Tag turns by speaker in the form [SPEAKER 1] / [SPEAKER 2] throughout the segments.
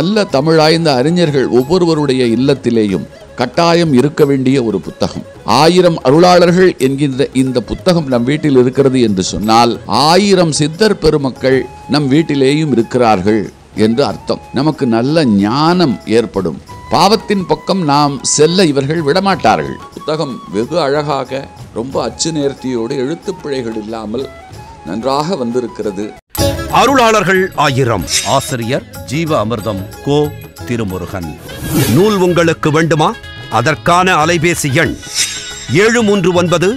[SPEAKER 1] நல்ல தமிழாய்ந்த அறிஞர்கள் ஒவ்வொருவருடைய இல்லத்திலேயும் கட்டாயம் இருக்க வேண்டிய ஒரு புத்தகம். 1000 அருளாளர்கள் என்கின்ற இந்த புத்தகம் நம் வீட்டில் இருக்கிறது என்று சொன்னால் 1000 சித்தர் பெருமக்கள் நம் வீட்டிலேயும் இருக்கிறார்கள் என்று அர்த்தம். நமக்கு நல்ல ஞானம் ஏற்படும். பாவத்தின் பக்கம் நாம் செல்ல இவர்கள் விடமாட்டார்கள். புத்தகம் வெகு அழகாக, ரொம்ப அச்சு நேர்த்தியோடு, எழுத்துப்பிழைகள் இல்லாமல் நன்றாக வந்திருக்கிறது.
[SPEAKER 2] அருளாளர்கள் 1000. ஆசிரியர் ஜீவ அமிர்தம் கோ. திருமுருகன். நூல் உங்களுக்கு வேண்டுமா? அதற்கான அலைபேசி எண் 739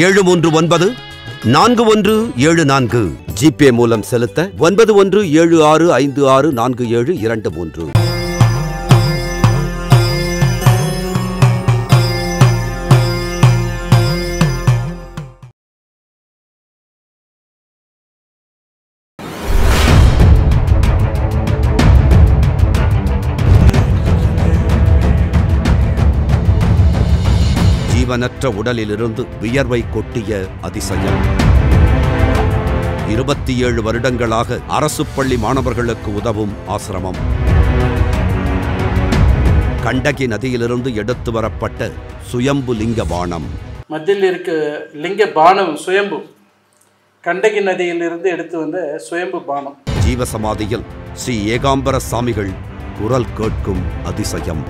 [SPEAKER 2] 739 4174. ஜிபே மூலம் செலுத்த 9176564723. ஜீவனற்ற உடலிலிருந்து வியர்வை கொட்டிய அதிசயம். 27 வருடங்களாக அரசு பள்ளி மாணவர்களுக்கு உதவும் ஆசிரமம். கண்டகி நதியிலிருந்து எடுத்து வரப்பட்ட சுயம்பு லிங்க பானம்.
[SPEAKER 3] மத்தியில் இருக்க லிங்க பானம் சுயம்பு. கண்டகி நதியிலிருந்து எடுத்து வந்த சுயம்பு பானம்.
[SPEAKER 2] ஜீவசமாதியில் ஸ்ரீ ஏகாம்பர சாமிகள் குரல் கேட்கும் அதிசயம்.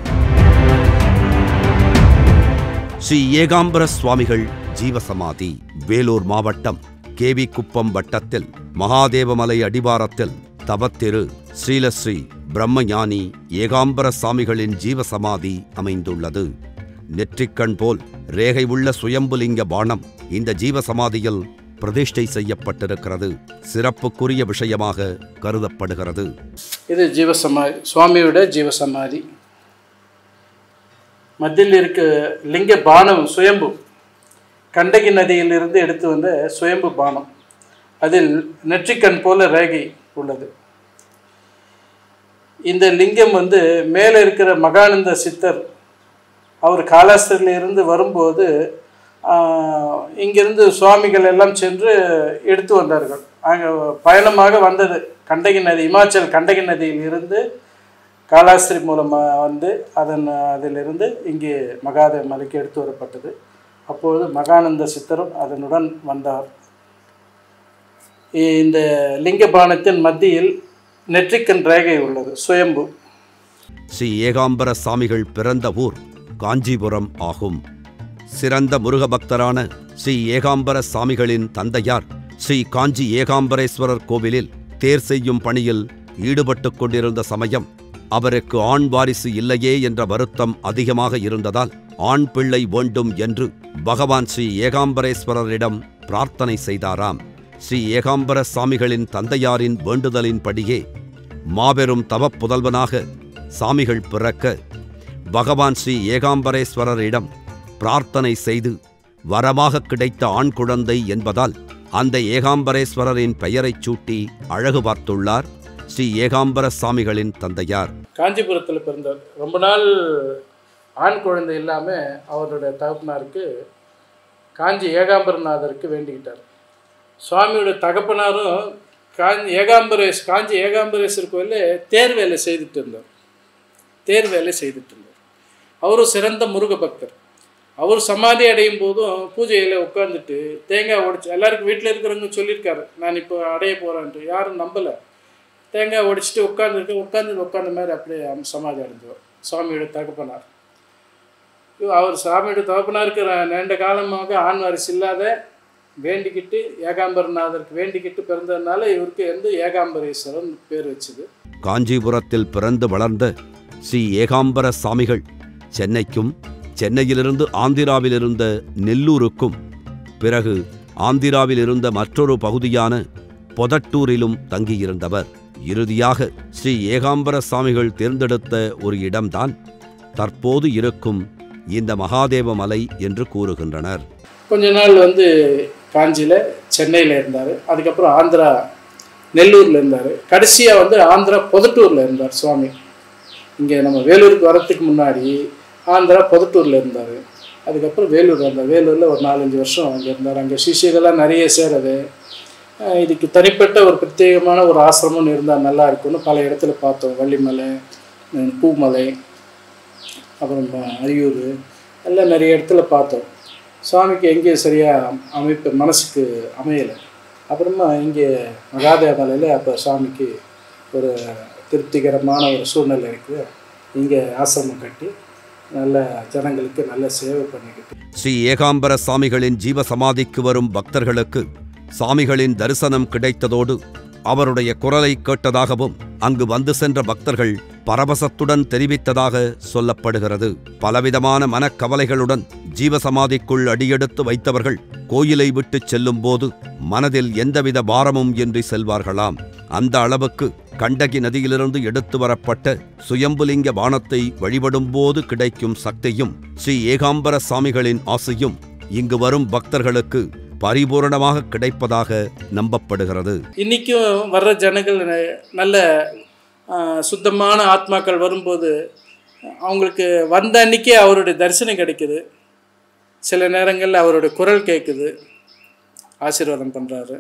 [SPEAKER 2] ஸ்ரீ ஏகாம்பர சுவாமிகள் ஜீவசமாதி. வேலூர் மாவட்டம் கேவி குப்பம் வட்டத்தில் மகாதேவமலை அடிவாரத்தில் தவத்திரு ஸ்ரீலஸ்ரீ பிரம்மஞானி ஏகாம்பர சாமிகளின் ஜீவசமாதி அமைந்துள்ளது. நெற்றிக்கண் போல் ரேகை உள்ள சுயம்புலிங்க பானம் இந்த ஜீவசமாதியில் பிரதிஷ்டை செய்யப்பட்டிருக்கிறது. சிறப்புக்குரிய விஷயமாக கருதப்படுகிறது.
[SPEAKER 3] இது ஜீவசமாதி, சுவாமியோட ஜீவசமாதி. மத்தியில் இருக்க லிங்க பானம் சுயம்பு. கண்டகி நதியிலிருந்து எடுத்து வந்த சுயம்பு பானம். அதில் நெற்றிக்கண் போல ரேகை உள்ளது. இந்த லிங்கம் மேலே இருக்கிற மகானந்த சித்தர் அவர் காலாஸ்திரியிலிருந்து வரும்போது இங்கிருந்து சுவாமிகள் எல்லாம் சென்று எடுத்து வந்தார்கள். அங்கே பயணமாக வந்தது கண்டகி நதி, இமாச்சல் கண்டகி நதியில் இருந்து காலாஸ்திரி மூலமாக அதிலிருந்து இங்கே மகாதேவ மலைக்கு எடுத்து வரப்பட்டது. அப்பொழுது மகானந்த சித்தரும் அதனுடன் வந்தார். இந்த லிங்கபானத்தின் மத்தியில் நெற்றிக்கண் ரேகை உள்ளது, சுயம்பு.
[SPEAKER 2] ஸ்ரீ ஏகாம்பர சாமிகள் பிறந்த ஊர் காஞ்சிபுரம் ஆகும். சிறந்த முருக பக்தரான ஸ்ரீ ஏகாம்பர சாமிகளின் தந்தையார் ஸ்ரீ காஞ்சி ஏகாம்பரேஸ்வரர் கோவிலில் தேர் செய்யும் பணியில் ஈடுபட்டு கொண்டிருந்த சமயம் அவருக்கு ஆண் வாரிசு இல்லையே என்ற வருத்தம் அதிகமாக இருந்ததால் ஆண் பிள்ளை வேண்டும் என்று பகவான் ஸ்ரீ ஏகாம்பரேஸ்வரரிடம் பிரார்த்தனை செய்தாராம். ஸ்ரீ ஏகாம்பர சாமிகளின் தந்தையாரின் வேண்டுதலின்படியே மாபெரும் தவப்புதல்வனாக சாமிகள் பிறக்க பகவான் ஸ்ரீ ஏகாம்பரேஸ்வரரிடம் பிரார்த்தனை செய்து வரமாக கிடைத்த ஆண் குழந்தை என்பதால் அந்த ஏகாம்பரேஸ்வரரின் பெயரைச் சூட்டி அழகு பார்த்துள்ளார் ஸ்ரீ ஏகாம்பர சாமிகளின் தந்தையார்.
[SPEAKER 3] காஞ்சிபுரத்தில் பிறந்தார். ரொம்ப நாள் ஆண் குழந்தை இல்லாமல் அவருடைய தகப்பனாருக்கு காஞ்சி ஏகாம்பரநாதருக்கு வேண்டிக்கிட்டார். சுவாமியோட தகப்பனாரும் காஞ்சி ஏகாம்பரேஸ்வர் கோயிலில் தேர் வேலை செய்துட்டு இருந்தார். அவரும் சிறந்த முருக பக்தர். அவர் சமாதி அடையும் போதும் பூஜையில் உட்காந்துட்டு தேங்காய் உடைச்சு எல்லாருக்கும் வீட்டில் இருக்கிறவங்க சொல்லியிருக்காரு, நான் இப்போ அடைய போகிறேன்ட்டு. யாரும் நம்பலை. தேங்காய் உடைச்சிட்டு உட்காந்த மாதிரி அப்படியே சமாதி அடைஞ்சுவார் சுவாமியோட தகப்பனார். அவர் சாமியோட தகப்பனாருக்கு நீண்ட காலமாக ஆண் வாரிசு இல்லாத வேண்டிக்கிட்டு ஏகாம்பரநாதருக்கு வேண்டிக்கிட்டு பிறந்ததுனால இவருக்கு ஏகாம்பரேஸ்வரன் பேர் வச்சுது.
[SPEAKER 2] காஞ்சிபுரத்தில் பிறந்து வளர்ந்த ஸ்ரீ ஏகாம்பர சாமிகள் சென்னைக்கும் சென்னையிலிருந்து ஆந்திராவில் இருந்த நெல்லூருக்கும் பிறகு ஆந்திராவில் இருந்த மற்றொரு பகுதியான பொதட்டூரிலும் தங்கியிருந்தவர். இறுதியாக ஸ்ரீ ஏகாம்பர சாமிகள் தேர்ந்தெடுத்த ஒரு இடம்தான் தற்போது இருக்கும் இந்த மகாதேவ மலை என்று கூறுகின்றனர்.
[SPEAKER 3] கொஞ்ச நாள் காஞ்சியில் சென்னையில் இருந்தார். அதுக்கப்புறம் ஆந்திரா நெல்லூரில் இருந்தார். கடைசியாக ஆந்திரா பொதட்டூரில் இருந்தார் சுவாமி. இங்கே நம்ம வேலூருக்கு வரத்துக்கு முன்னாடி ஆந்திரா பொதட்டூரில் இருந்தார். அதுக்கப்புறம் வேலூர் வந்தார். வேலூரில் ஒரு 4-5 வருஷம் அங்கே இருந்தார். அங்கே சிஷியர்கள்லாம் நிறைய சேரது. இதுக்கு தனிப்பட்ட ஒரு பிரத்யேகமான ஒரு ஆசிரமம் இருந்தால் நல்லா இருக்கும்னு பல இடத்துல பார்த்தோம். வள்ளிமலை, பூமலை, அப்புறம் அரியூர் எல்லாம் நிறைய இடத்துல பார்த்தோம். சுவாமிக்கு எங்கேயும் சரியாக அமைப்பு மனசுக்கு அமையலை. அப்புறமா இங்கே மகாதேவமலையில் அப்போ சுவாமிக்கு ஒரு திருப்திகரமான ஒரு சூழ்நிலை இருக்குது. இங்கே ஆசிரமம் கட்டி நல்ல ஜனங்களுக்கு நல்ல சேவை பண்ணிக்கிட்டு
[SPEAKER 2] ஸ்ரீ ஏகாம்பர சாமிகளின் ஜீவசமாதிக்கு வரும் பக்தர்களுக்கு சாமிகளின் தரிசனம் கிடைத்ததோடு அவருடைய குரலை கேட்டதாகவும் அங்கு வந்து சென்ற பக்தர்கள் பரவசத்துடன் தெரிவித்ததாக சொல்லப்படுகிறது. பலவிதமான மனக்கவலைகளுடன் ஜீவசமாதிக்குள் அடியெடுத்து வைத்தவர்கள் கோயிலை விட்டுச் செல்லும் போது மனதில் எந்தவித பாரமும் இன்றி செல்வார்களாம். அந்த அளவுக்கு கண்டகி நதியிலிருந்து எடுத்து வரப்பட்ட சுயம்புலிங்க பானத்தை வழிபடும் போது கிடைக்கும் சக்தியும் ஸ்ரீ ஏகாம்பர சாமிகளின் ஆசையும் இங்கு வரும் பக்தர்களுக்கு பரிபூரணமாக கிடைப்பதாக நம்பப்படுகிறது.
[SPEAKER 3] இன்றைக்கும் வர்ற ஜனங்கள் நல்ல சுத்தமான ஆத்மாக்கள் வரும்போது அவங்களுக்கு வந்த அன்றைக்கே அவருடைய தரிசனம் கிடைக்குது. சில நேரங்களில் அவருடைய குரல் கேட்குது, ஆசீர்வாதம் பண்ணுறாரு,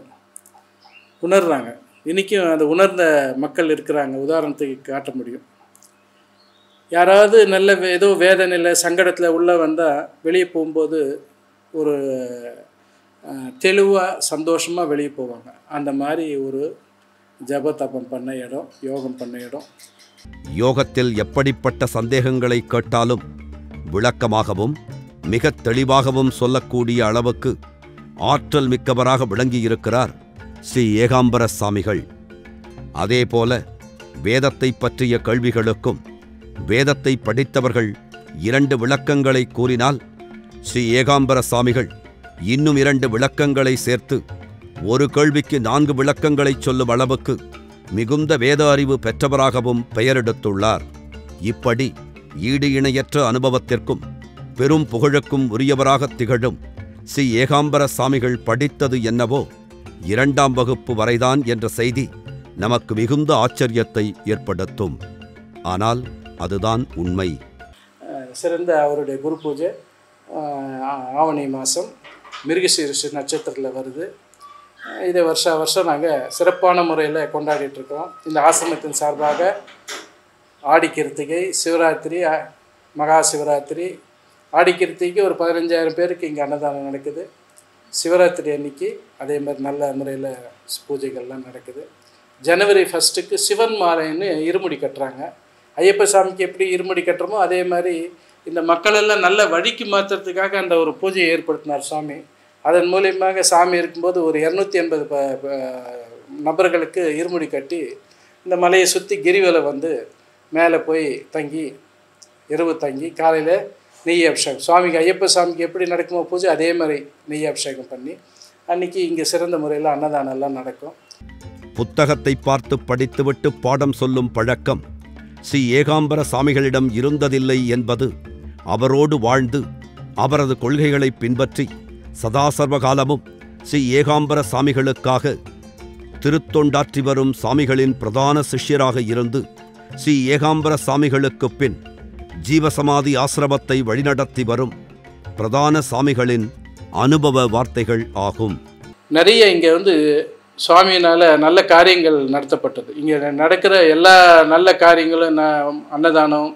[SPEAKER 3] உணர்றாங்க. இன்றைக்கும் அந்த உணர்ந்த மக்கள் இருக்கிறாங்க. உதாரணத்துக்கு காட்ட முடியும். யாராவது நல்ல ஏதோ வேதனையில் சங்கடத்தில் உள்ளே வந்தால் வெளியே போகும்போது ஒரு தெளிவாக சந்தோஷமாக வெளியே போவாங்க. அந்த மாதிரி ஒரு ஜப தபம் பண்ண இடம், யோகம் பண்ண இடம்.
[SPEAKER 2] யோகத்தில் எப்படிப்பட்ட சந்தேகங்களை கேட்டாலும் விளக்கமாகவும் மிக தெளிவாகவும் சொல்லக்கூடிய அளவுக்கு ஆற்றல் மிக்கவராக விளங்கியிருக்கிறார் ஸ்ரீ ஏகாம்பர சாமிகள். அதேபோல வேதத்தை பற்றிய கேள்விகளுக்கும் வேதத்தை படித்தவர்கள் 2 விளக்கங்களை கூறினால் ஸ்ரீ ஏகாம்பர சாமிகள் இன்னும் 2 விளக்கங்களை சேர்த்து ஒரு கேள்விக்கு 4 விளக்கங்களை சொல்லும் அளவுக்கு மிகுந்த வேத அறிவு பெற்றவராகவும் பெயரெடுத்துள்ளார். இப்படி ஈடு இணையற்ற அனுபவத்திற்கும் பெரும் புகழுக்கும் உரியவராக திகழும் ஸ்ரீ ஏகாம்பர சாமிகள் படித்தது என்னவோ 2ஆம் வகுப்பு வரைதான் என்ற செய்தி நமக்கு மிகுந்த ஆச்சரியத்தை ஏற்படுத்தும். ஆனால் அதுதான் உண்மை.
[SPEAKER 3] சிறந்த அவருடைய குரு பூஜை ஆவணி மாதம் மிருகசீரிஷ நட்சத்திரத்தில் வருது. இதை வருஷம் நாங்கள் சிறப்பான முறையில் கொண்டாடிட்டுருக்கோம். இந்த ஆசிரமத்தின் சார்பாக ஆடி கிருத்திகை, சிவராத்திரி, மகா சிவராத்திரி. ஆடி கிருத்திகைக்கு ஒரு 15,000 பேருக்கு இங்கே அன்னதானம் நடக்குது. சிவராத்திரி அன்னைக்கு அதே மாதிரி நல்ல முறையில் பூஜைகள்லாம் நடக்குது. ஜனவரி 1க்கு சிவன் மாலைன்னு இருமுடி கட்டுறாங்க. ஐயப்ப சாமிக்கு எப்படி இருமுடி கட்டுறோமோ அதே மாதிரி இந்த மக்களெல்லாம் நல்ல வழிக்கு மாற்றுறதுக்காக அந்த ஒரு பூஜையை ஏற்படுத்தினார் சாமி. அதன் மூலியமாக சாமி இருக்கும்போது ஒரு 280 நபர்களுக்கு இருமுடி கட்டி இந்த மலையை சுற்றி கிரிவலை வந்து மேலே போய் தங்கி இரவு தங்கி காலையில் நெய் அபிஷேகம், சுவாமிக்கு ஐயப்ப சாமிக்கு எப்படி நடக்குமோ பூஜை அதே மாதிரி நெய் அபிஷேகம் பண்ணி அன்றைக்கி இங்கே சிறந்த முறையில் அன்னதானம் எல்லாம் நடக்கும்.
[SPEAKER 2] புத்தகத்தை பார்த்து படித்துவிட்டு பாடம் சொல்லும் பழக்கம் ஸ்ரீ ஏகாம்பர சாமிகளிடம் இருந்ததில்லை என்பது அவரோடு வாழ்ந்து அவரது கொள்கைகளை பின்பற்றி சதாசர்வகாலமும் ஸ்ரீ ஏகாம்பர சாமிகளுக்காக திருத்தொண்டாற்றி வரும் சாமிகளின் பிரதான சிஷ்யராக இருந்து ஸ்ரீ ஏகாம்பர சாமிகளுக்கு பின் ஜீவசமாதி ஆசிரமத்தை வழிநடத்தி வரும் பிரதான சாமிகளின் அனுபவ வார்த்தைகள் ஆகும்.
[SPEAKER 3] நிறைய இங்கே வந்து சுவாமியினால் நல்ல காரியங்கள் நடத்தப்பட்டது. இங்கே நடக்கிற எல்லா நல்ல காரியங்களும் அன்னதானம்,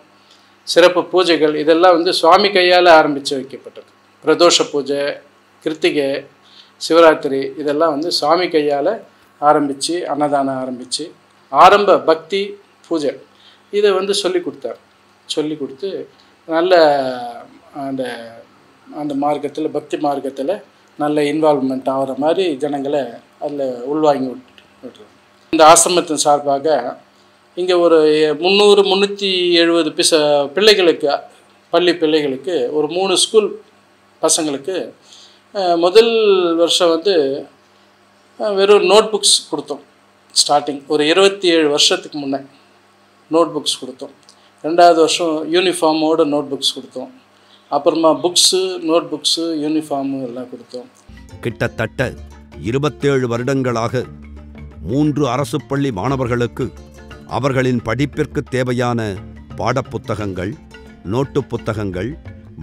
[SPEAKER 3] சிறப்பு பூஜைகள் இதெல்லாம் வந்து சுவாமி கையால் ஆரம்பித்து வைக்கப்பட்டது. பிரதோஷ பூஜை, கிருத்திகை, சிவராத்திரி இதெல்லாம் வந்து சுவாமி கையால் ஆரம்பித்து அன்னதானம் ஆரம்பித்து ஆரம்ப பக்தி பூஜை இதை வந்து சொல்லி கொடுத்தார். சொல்லி கொடுத்து நல்ல அந்த அந்த மார்க்கத்தில் பக்தி மார்க்கத்தில் நல்ல இன்வால்வ்மெண்ட் ஆகிற மாதிரி ஜனங்களை அதில் உள்வாங்கி விட்டுருவோம். இந்த ஆசிரமத்தின் சார்பாக இங்கே ஒரு 370 பிள்ளைகளுக்கு, பள்ளி பிள்ளைகளுக்கு ஒரு 3 ஸ்கூல் பசங்களுக்கு முதல் வருஷம் வந்து வெறும் நோட் புக்ஸ் கொடுத்தோம். ஸ்டார்டிங் ஒரு 27 வருஷத்துக்கு முன்னே நோட் புக்ஸ் கொடுத்தோம். 2வது வருஷம் யூனிஃபார்மோட நோட் புக்ஸ் கொடுத்தோம். அப்புறமா புக்ஸு, நோட் புக்ஸு, யூனிஃபார்மு எல்லாம் கொடுத்தோம்.
[SPEAKER 2] கிட்டத்தட்ட 27 வருடங்களாக 3 அரசு பள்ளி மாணவர்களுக்கு அவர்களின் படிப்பிற்கு தேவையான பாடப்புத்தகங்கள், நோட்டு புத்தகங்கள்,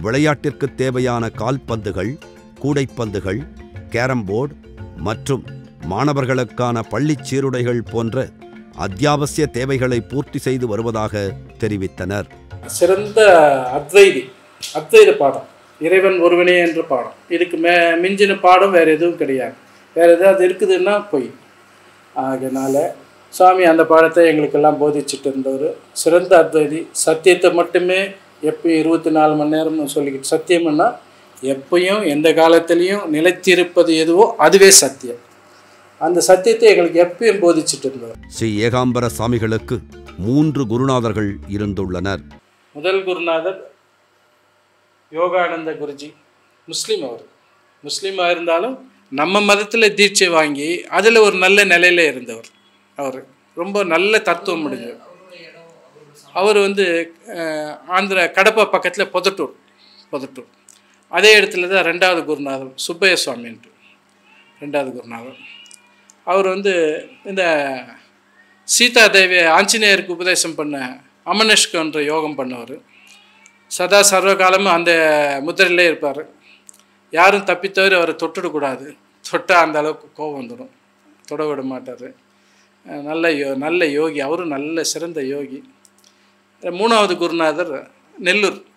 [SPEAKER 2] விளையாட்டிற்கு தேவையான கால்பந்துகள், கூடைப்பந்துகள், கேரம் போர்டு மற்றும் மாணவர்களுக்கான பள்ளிச் சீருடைகள் போன்ற அத்தியாவசிய தேவைகளை பூர்த்தி செய்து வருவதாக தெரிவித்தனர்.
[SPEAKER 3] சிறந்த அத்வைத பாடம், இறைவன் ஒருவனே என்ற பாடம். இதுக்கு மிஞ்சின பாடம் வேறு எதுவும் கிடையாது. வேறு ஏதாவது இருக்குதுன்னா பொய். அதனால் சுவாமி அந்த பாடத்தை எங்களுக்கெல்லாம் போதிச்சுட்டு இருந்தவர். சிறந்த அத்வைதி. சத்தியத்தை மட்டுமே எப்பயும் 24 மணி நேரம்னு சொல்லிக்கிட்டு, சத்தியம்னா எப்பயும் எந்த காலத்திலையும் நிலைத்திருப்பது எதுவோ அதுவே சத்தியம். அந்த சத்தியத்தை எங்களுக்கு எப்பயும் போதிச்சுட்டு இருந்தவர்.
[SPEAKER 2] ஸ்ரீ ஏகாம்பர சாமிகளுக்கு 3 குருநாதர்கள் இருந்துள்ளனர்.
[SPEAKER 3] முதல் குருநாதர் யோகானந்த குருஜி. முஸ்லீமாக இருந்தாலும் நம்ம மதத்தில் தீட்சை வாங்கி அதில் ஒரு நல்ல நிலையில் இருந்தவர். அவர் ரொம்ப நல்ல தத்துவம் முடிஞ்சவர். அவர் ஆந்திரா கடப்பா பக்கத்தில் பொதட்டூர் அதே இடத்துல தான் 2வது குருநாதர் சுப்பைய சுவாமின்ட்டு 2வது குருநாதர். அவர் இந்த சீதாதேவி ஆஞ்சநேயருக்கு உபதேசம் பண்ண அமனஷ்கன்ற யோகம் பண்ணவர். சதா சர்வகாலமும் அந்த முத்திரையிலே இருப்பார். யாரும் தப்பித்தவரை அவரை தொட்டுடக்கூடாது. தொட்டால் அந்த அளவுக்கு கோபம் வந்துடும். தொட விட மாட்டார். நல்ல யோகி. அவரும் நல்ல சிறந்த யோகி. 3வது குருநாதர்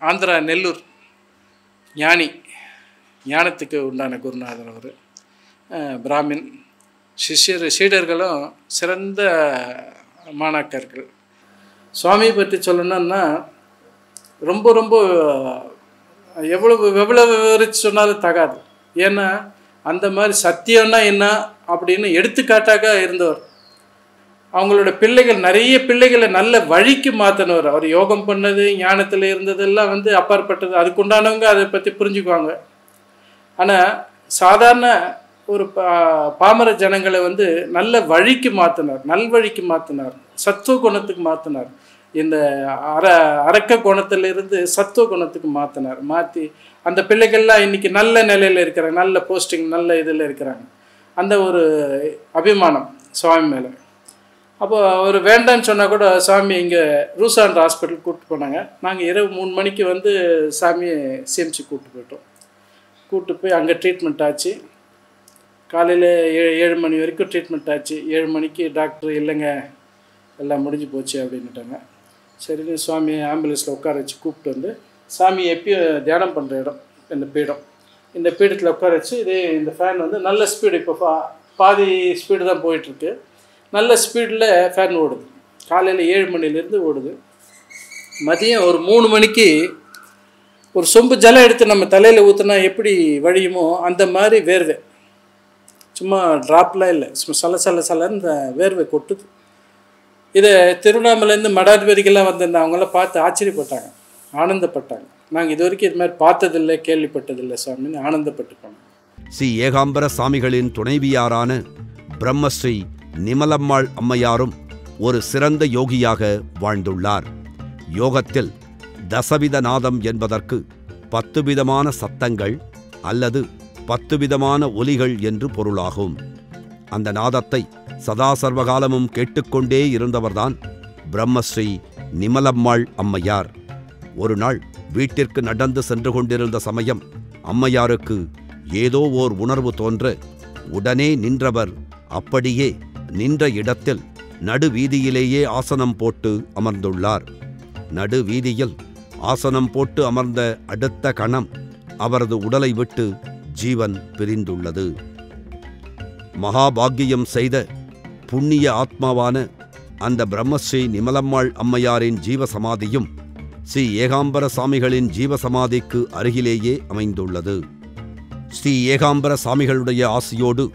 [SPEAKER 3] ஆந்திரா நெல்லூர் ஞானத்துக்கு உண்டான குருநாதர். அவர் பிராமின். சீடர்களும் சிறந்த மாணாக்கர்கள். சுவாமியை பற்றி சொல்லணும்னா ரொம்ப ரொம்ப எவ்வளவு விவரித்து சொன்னாலும் தகாது. ஏன்னா அந்த மாதிரி சத்தியம்னா என்ன அப்படின்னு எடுத்துக்காட்டாக இருந்தவர். அவங்களோட நிறைய பிள்ளைகளை நல்ல வழிக்கு மாற்றினவர். அவர் யோகம் பண்ணது, ஞானத்தில் இருந்ததெல்லாம் அப்பாற்பட்டது. அதுக்குண்டானவங்க அதை பற்றி புரிஞ்சுக்குவாங்க. ஆனால் சாதாரண ஒரு பாமர ஜனங்களை நல்ல வழிக்கு மாற்றினார், நல்வழிக்கு மாற்றினார், சத்துவ குணத்துக்கு மாற்றினார். இந்த அரக்க குணத்திலிருந்து சத்துவ குணத்துக்கு மாற்றி அந்த பிள்ளைகள்லாம் இன்றைக்கி நல்ல நிலையில் இருக்கிறாங்க, நல்ல போஸ்டிங், நல்ல இதில் இருக்கிறாங்க. அந்த ஒரு அபிமானம் சுவாமி மேலே. அப்போ அவர் வேண்டான்னு சொன்னால் கூட சாமி இங்கே ரூசான்ற ஹாஸ்பிட்டல் கூப்பிட்டு போனாங்க. நாங்கள் இரவு 3 மணிக்கு சாமியை சிஎம்சி கூப்பிட்டு போய் அங்கே ட்ரீட்மெண்ட் ஆச்சு. காலையில் 7 மணி வரைக்கும் ட்ரீட்மெண்ட் ஆச்சு. 7 மணிக்கு டாக்டர் இல்லைங்க எல்லாம் முடிஞ்சு போச்சு அப்படின்னுட்டாங்க. சரின்னு சுவாமி ஆம்புலன்ஸில் உட்கார வச்சு கூப்பிட்டு சாமி எப்பயும் தியானம் பண்ணுற இடம் இந்த பீடத்தில் உட்கார வச்சு இந்த ஃபேன் நல்ல ஸ்பீடு, இப்போ பாதி ஸ்பீடு தான் போயிட்டுருக்கு. நல்ல ஸ்பீடில் ஃபேன் ஓடுது. காலையில் 7 மணிலேருந்து ஓடுது. மதியம் ஒரு 3 மணிக்கு ஒரு சொம்பு ஜலம் எடுத்து நம்ம தலையில் ஊற்றினா எப்படி வழியுமோ அந்த மாதிரி வேர்வை, சும்மா ட்ராப்லாம் இல்லை, சும்மா சலன்னு இந்த வேர்வை கொட்டுது. இதை திருவண்ணாமலேருந்து மடாதிபதிகள்லாம் அவங்களாம் பார்த்து ஆச்சரியப்பட்டாங்க, ஆனந்தப்பட்டாங்க. நாங்கள் இது வரைக்கும் இது மாதிரி பார்த்ததில்லை, கேள்விப்பட்டதில்லை சுவாமின்னு ஆனந்தப்பட்டு போனோம்.
[SPEAKER 2] ஸ்ரீ ஏகாம்பர சாமிகளின் துணைவியாரான பிரம்மஸ்ரீ நிமலம்மாள் அம்மையாரும் ஒரு சிறந்த யோகியாக வாழ்ந்துள்ளார். யோகத்தில் தசவித நாதம் என்பதற்கு 10 விதமான சத்தங்கள் அல்லது 10 விதமான ஒலிகள் என்று பொருளாகும். அந்த நாதத்தை சதா சர்வகாலமும் கேட்டுக்கொண்டே இருந்தவர்தான் பிரம்மஸ்ரீ நிமலம்மாள் அம்மையார். ஒரு நாள் வீட்டிற்கு நடந்து சென்று கொண்டிருந்த சமயம் அம்மையாருக்கு ஏதோ ஓர் உணர்வு தோன்ற உடனே நின்றவர் அப்படியே நின்ற இடத்தில் நடுவீதியிலேயே ஆசனம் போட்டு அமர்ந்துள்ளார். நடுவீதியில் ஆசனம் போட்டு அமர்ந்த அடுத்த கணம் அவரது உடலை விட்டு ஜீவன் பிரிந்துள்ளது. மகாபாக்கியம் செய்த புண்ணிய ஆத்மாவான அந்த பிரம்மஸ்ரீ நிமலம்மாள் அம்மையாரின் ஜீவசமாதியும் ஸ்ரீ ஏகாம்பர சாமிகளின் ஜீவசமாதிக்கு அருகிலேயே அமைந்துள்ளது. ஸ்ரீ ஏகாம்பர சாமிகளுடைய ஆசியோடு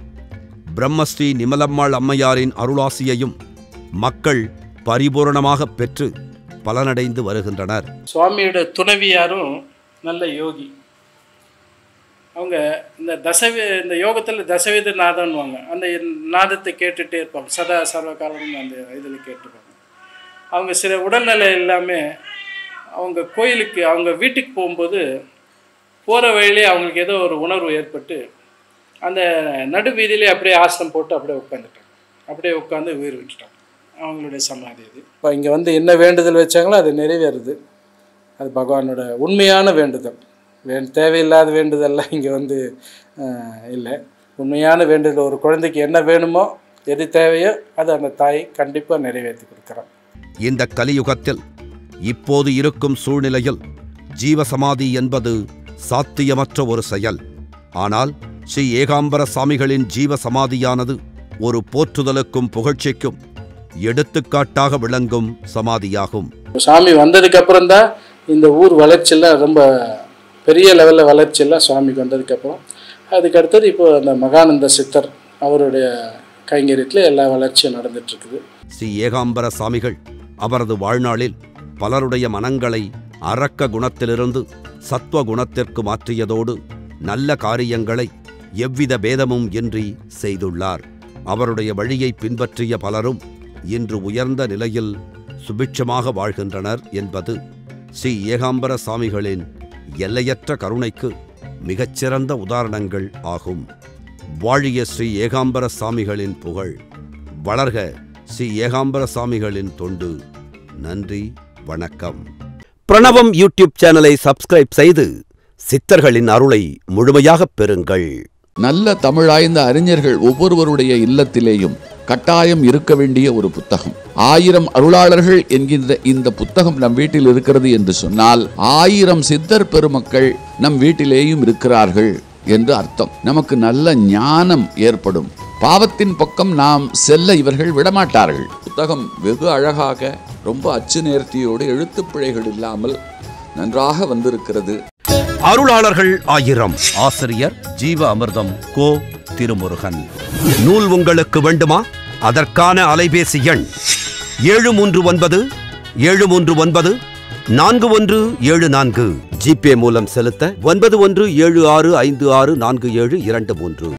[SPEAKER 2] பிரம்மஸ்ரீ நிமலம்மாள் அம்மையாரின் அருளாசியையும் மக்கள் பரிபூரணமாக பெற்று பலனடைந்து வருகின்றனர்.
[SPEAKER 3] சுவாமியோட துணைவியாரும் நல்ல யோகி. அவங்க இந்த யோகத்தில் தசவித நாதம்னுவாங்க. அந்த நாதத்தை கேட்டுகிட்டே இருப்பாங்க, சதா சர்வகாலம் அந்த இதில் கேட்டுப்பாங்க. அவங்க சில உடல்நிலை எல்லாமே அவங்க கோயிலுக்கு அவங்க வீட்டுக்கு போகும்போது போகிற வழியிலே அவங்களுக்கு ஏதோ ஒரு உணர்வு ஏற்பட்டு அந்த நடு வீதியிலே அப்படியே ஆசனம் போட்டு அப்படியே உட்காந்துட்டாங்க. அப்படியே உட்காந்து உயிர் விட்டுட்டாங்க. அவங்களுடைய சமாதி இது. இப்போ இங்கே என்ன வேண்டுதல் வச்சாங்களோ அது நிறைவேறுது. அது பகவானோட உண்மையான வேண்டுதல். தேவையில்லாத வேண்டுதல்லாம் இங்கே இல்லை. உண்மையான வேண்டுதல் ஒரு குழந்தைக்கு என்ன வேணுமோ எது தேவையோ அது அந்த தாய் கண்டிப்பாக நிறைவேற்றி கொடுக்குறான்.
[SPEAKER 2] இந்த கலியுகத்தில் இப்போது இருக்கும் சூழ்நிலையில் ஜீவசமாதி என்பது சாத்தியமற்ற ஒரு செயல். ஆனால் ஸ்ரீ ஏகாம்பர சாமிகளின் ஜீவசமாதியானது ஒரு போற்றுதலுக்கும் புகழ்ச்சிக்கும் எடுத்துக்காட்டாக விளங்கும் சமாதியாகும்.
[SPEAKER 3] சாமி வந்ததுக்கு அப்புறம் தான் இந்த ஊர் வளர்ச்சியெல்லாம் ரொம்ப பெரிய லெவலில் வளர்ச்சியெல்லாம் சுவாமிக்கு வந்ததுக்கப்புறம். அதுக்கு அடுத்தது இப்போ அந்த மகானந்த சித்தர் அவருடைய கைங்கரியத்தில் எல்லா வளர்ச்சியும் நடந்துட்டுருக்குது.
[SPEAKER 2] ஸ்ரீ ஏகாம்பர சாமிகள் அவரது வாழ்நாளில் பலருடைய மனங்களை அரக்க குணத்திலிருந்து சத்வ குணத்திற்கு மாற்றியதோடு நல்ல காரியங்களை எவ்வித பேதமும் இன்றி செய்துள்ளார். அவருடைய வழியை பின்பற்றிய பலரும் இன்று உயர்ந்த நிலையில் சுபிட்சமாக வாழ்கின்றனர் என்பது ஸ்ரீ ஏகாம்பர சாமிகளின் எல்லையற்ற கருணைக்கு மிகச்சிறந்த உதாரணங்கள் ஆகும். வாழிய ஸ்ரீ ஏகாம்பர சாமிகளின் புகழ் வளர்க. ஸ்ரீ ஏகாம்பர சாமிகளின் தொண்டு. நன்றி, வணக்கம். பிரணவம் யூடியூப் சேனலை சப்ஸ்கிரைப் செய்து சித்தர்களின் அருளை முழுமையாகப் பெறுங்கள்.
[SPEAKER 1] நல்ல தமிழாய்ந்த அறிஞர்கள் ஒவ்வொருவருடைய இல்லத்திலேயும் கட்டாயம் இருக்க வேண்டிய ஒரு புத்தகம். 1000 அருளாளர்கள் என்கின்ற இந்த புத்தகம் நம் வீட்டில் இருக்கிறது என்று சொன்னால் 1000 சித்தர் பெருமக்கள் நம் வீட்டிலேயும் இருக்கிறார்கள் என்று அர்த்தம். நமக்கு நல்ல ஞானம் ஏற்படும். பாவத்தின் பக்கம் நாம் செல்ல இவர்கள் விடமாட்டார்கள். புத்தகம் வெகு அழகாக ரொம்ப அச்சு நேர்த்தியோடு எழுத்துப்பிழைகள் இல்லாமல் நன்றாக வந்திருக்கிறது.
[SPEAKER 2] அருளாளர்கள் 1000. ஆசிரியர் ஜீவ அமிர்தம் கோ. திருமுருகன். நூல் உங்களுக்கு வேண்டுமா? அதற்கான அலைபேசி எண் 739 739 4174. ஜிபே மூலம் செலுத்த 9176564723.